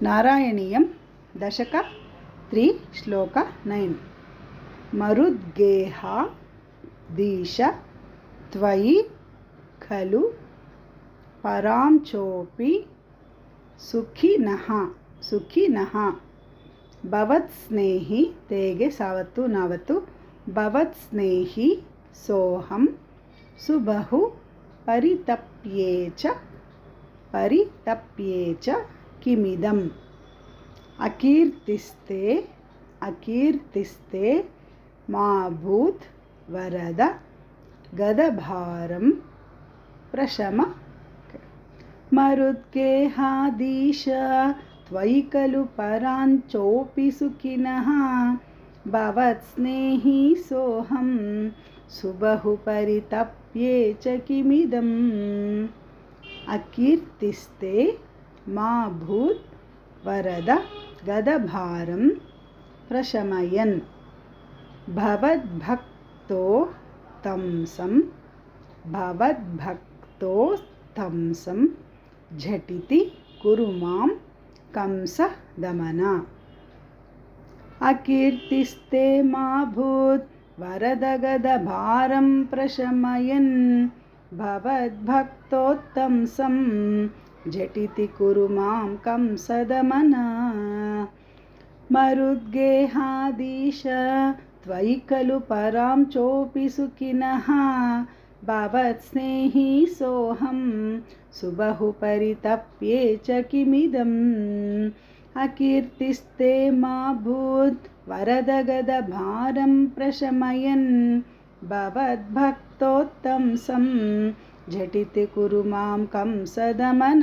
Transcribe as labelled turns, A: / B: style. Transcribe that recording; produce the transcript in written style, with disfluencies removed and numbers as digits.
A: नारायणीयं दशक 3 श्लोक 9 मरुद्गेहाधीश त्वयि खलु परांचोऽपि सुखिनः भवत्स्नेही तेगे सावत्तु नावत्तु भवत्स्नेही सोऽहं सुबहु परितप्ये च किमिदम् अकीर्तिस्ते मा भूत् वरद गदभारं प्रशम मरुद्गेहाधीश त्वयि खलु परांचोऽपि सुखिनः भवत्स्नेही सोऽहं सुबहु परितप्ये च किमिदम् अकीर्तिस्ते मा भूत् वरद गदभारं प्रशमयन् भवद्भक्तोत्तंसं झटिति कुरु मां कंसदमन अकीर्तिस्ते मा भूत् वरद गदभारं प्रशमयन् भवद्भक्तोत्तंसं झटिति कुरु मां कंसदमन मरुद्गेहाधीश त्वयि खलु परांचोऽपि सुखिनः भवत्स्नेही सोऽहं सुबहु परितप्ये च किमिदम् अकीर्तिस्ते मा भूत् वरद गदभारं प्रशमयन् भवद्भक्तोत्तंसं झटिति कुरु मां कंसदमन।